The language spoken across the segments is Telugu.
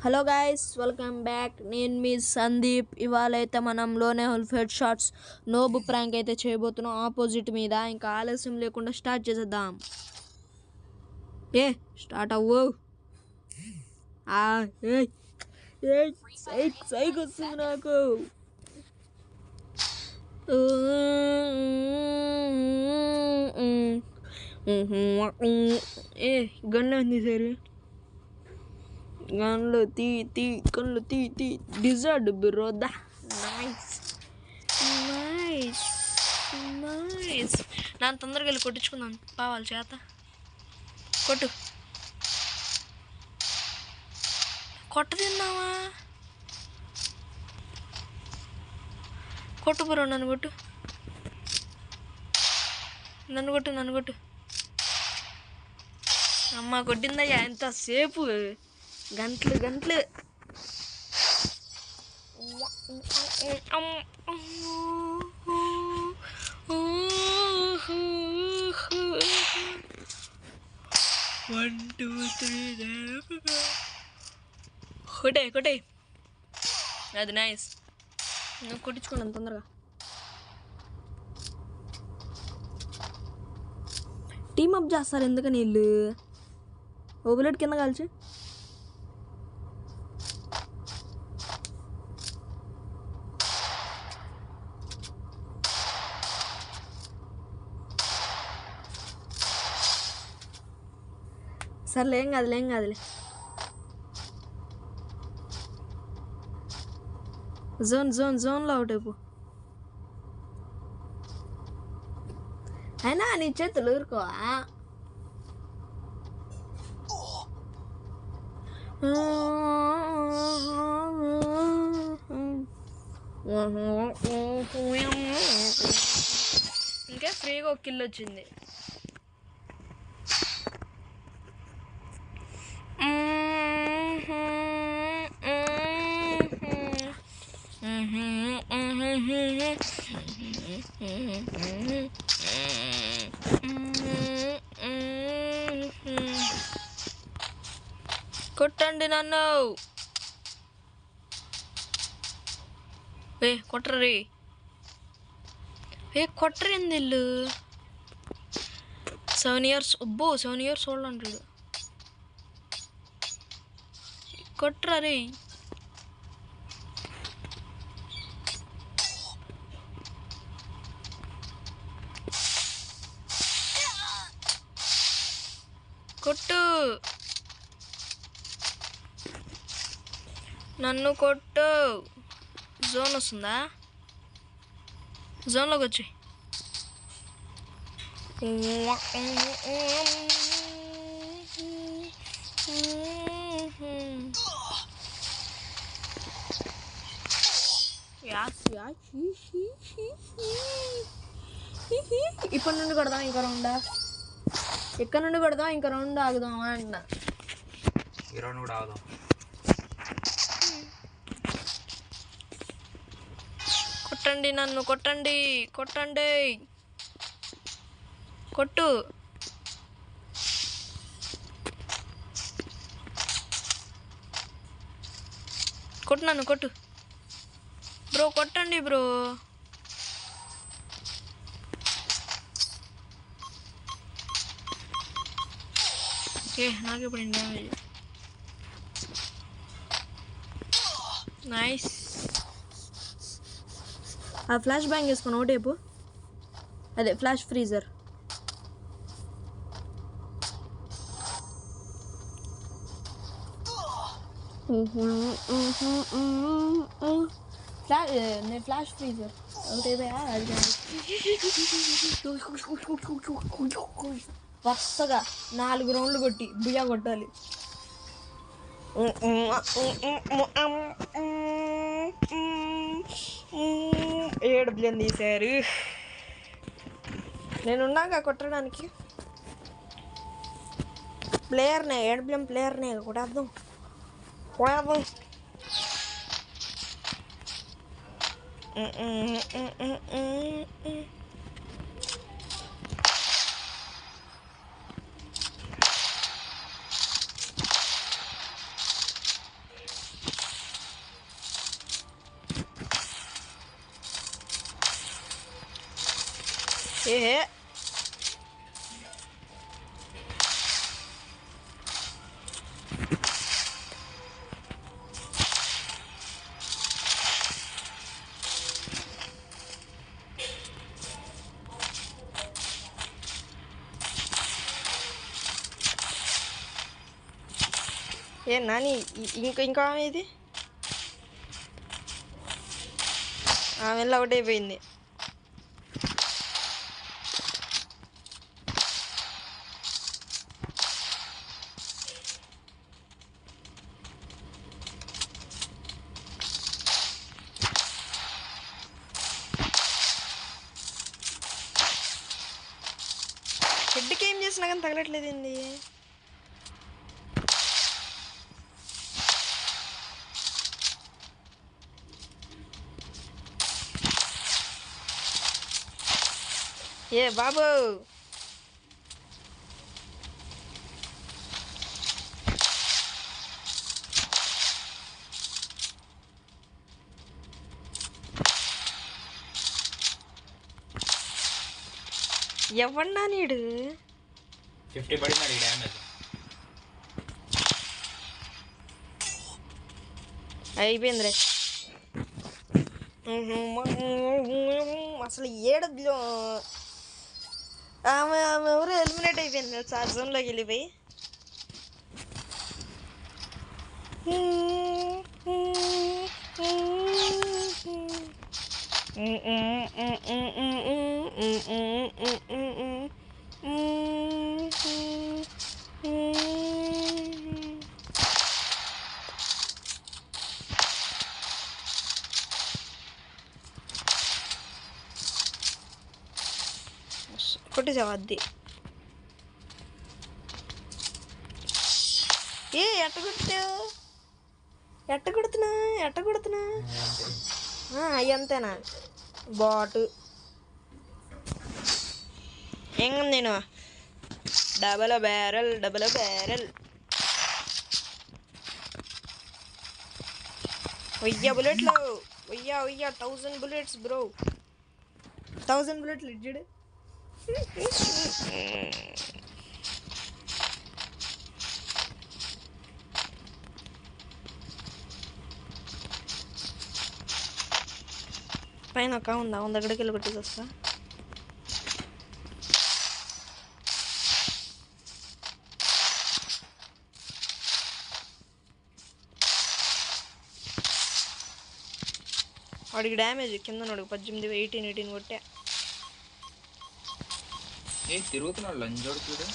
Hello guys, welcome back. నేను మీ సందీప్. ఇవాళ అయితే మనం లోనే హెడ్ షాట్స్ నోబు ప్రాంక్ అయితే చేయబోతున్నాం ఆపోజిట్ మీద. ఇంకా ఆలస్యం లేకుండా స్టార్ట్ చేసేద్దాం. స్టార్ట్ అవ్వు. సైక్ వస్తుంది నాకు. గన్ను ఉంది సరే. కళ్ళు తీ డిజర్డ్ బ్రోదా. నైస్. దాన్ని తొందరగా వెళ్ళి కొట్టించుకుందాం పావాలి చేత. కొట్ట తిందామా? కొట్టు బ్రో, నన్ను కొట్టు. అమ్మ కొట్టిందయ్యా, ఎంతసేపు గంటలు. వన్ టూ త్రీ కొట్టే. అది నైస్. నువ్వు కొట్టించుకున్నాను తొందరగా. టీమ్ అప్ చేస్తారు ఎందుకని వీళ్ళు. ఓ బుల్లెట్ కింద కాల్చి. సర్లే, ఏం కాదులే. జోన్లో అవుట్ అయిపో. అయినా నీ చేతులు ఊరుకోవా? ఇంకా ఫ్రీగా ఒక కిల్ వచ్చింది. కొట్టండి నన్ను. కొట్టరు కొట్టరేంది వీళ్ళు. 7 years 7 years ఓల్డ్ అంటాడు. కొట్టరా రే. కొట్టు, నన్ను కొట్టు. జోన్ వస్తుందా? జోన్లోకి వచ్చి ఇప్పటి నుండి కొడదాం ఇంకా రౌండ్. ఎక్కడి నుండి కొడదాం ఇంకా రౌండ్ ఆగుదాం అంటున్నా. ఈ రౌండ్ కూడా ఆగుదాం. కొట్టండి నన్ను, కొట్టండి. కొట్టు. నన్ను కొట్టు బ్రో. కొట్టండి బ్రో. నాకు ఇప్పుడు డ్యామేజ్. నైస్. ఆ ఫ్లాష్ బ్యాంగ్ వేసుకుని ఒకటేపు. అదే ఫ్లాష్ ఫ్రీజర్. ఫ్లాష్ ఫ్రీజర్ ఒకటేపా. వరుసగా 4 రౌండ్లు కొట్టి బియ్య కొట్టాలి. ఏడుపులేం తీశారు. నేనున్నాగా కొట్టడానికి. ప్లేయర్నే, ఏడుపులేం ప్లేయర్నే కొట్టేద్దాం. ఏ ఏ నాని ఇంకా ఇది ఆమె ఒకటి అయిపోయింది. హెడ్కి ఏం చేసినా కానీ తగలట్లేదు ఏంది? ఏ బాబు ఎవన్నా నీడు 50 పడింది డ్యామేజ్. అయిపోయిందిరే. అసలు ఏడలో ఆమె ఎవరు ఎలిమినేట్ అయిపోయింది ఆ జోన్లోకి వెళ్ళిపోయి. కొట్టేసావు అది. ఏ ఎట్ట కొడుతున్నా అవి అంతేనా? బాటు ఎంగం నేను డబల్ బ్యారల్ బుల్లెట్లు 1000 బుల్లెట్స్ బ్రో. 1000 బుల్లెట్లు ఇడ్జుడు. పైన ఒక ఉందా? దగ్గరికి వెళ్ళి కొట్టేసి వస్తా. వాడికి డ్యామేజ్ కింద వాడికి 18 18 కొట్టా. తిరుగుతున్నాడు లంజోడు చూడు.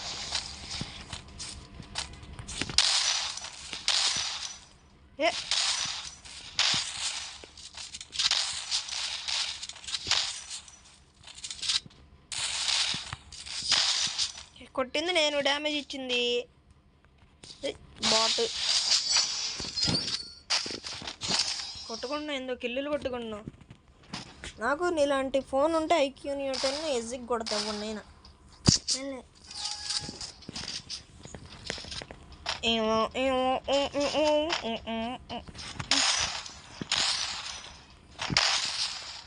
ఏ కొట్టింది నేను, డ్యామేజ్ ఇచ్చింది బాట్. కొట్టుకున్నా ఎందుకు కిల్లులు కొట్టుకున్నావు? నాకు నీలాంటి ఫోన్ ఉంటే ఐక్యూ న్యూటన్ ఎజిక్ కొడతావు. నేను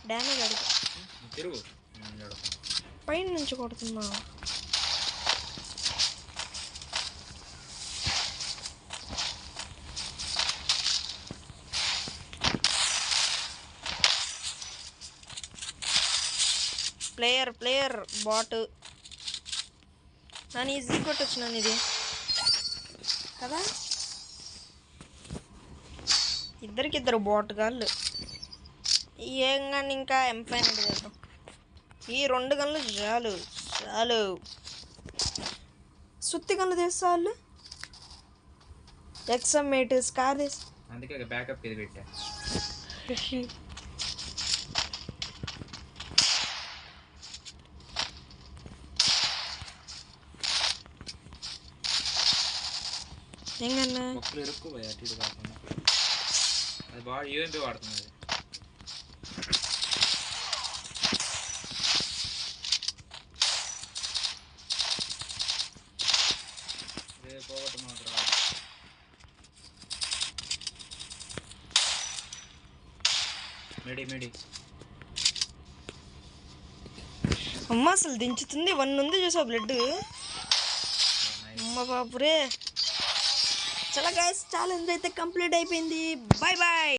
డ్యామేజ్ అడుగు పైన నుంచి కొడుతున్నా. ప్లేయర్ బాట్ నన్ను ఈజీ కొట్టచ్చు. నన్ను ఇది కదా, ఇద్దరికిద్దరు బాట్ గాళ్ళు. ఏం కానీ ఇంకా M5 చేద్దాం. ఈ 2 గన్లు చాలు. సుత్తి గన్లు తెస్తా వాళ్ళు. XM8 scar తెస్. అందుకే బ్యాకప్ ఇది పెట్టా. ఏంగన్నా మొక్కలు ఇరుక్కుపోయా అటు ఇటు కాకుండా. అది బాగా UMP వాడుతుంది. అది పోగొట్టు మాత్రం మెడి అమ్మ అసలు దించుతుంది 1 ఉంది చూసా బ్లడ్. అమ్మ బాపురే. చాలా గైస్ ఛాలెంజ్ అయితే కంప్లీట్ అయిపోయింది. Bye bye.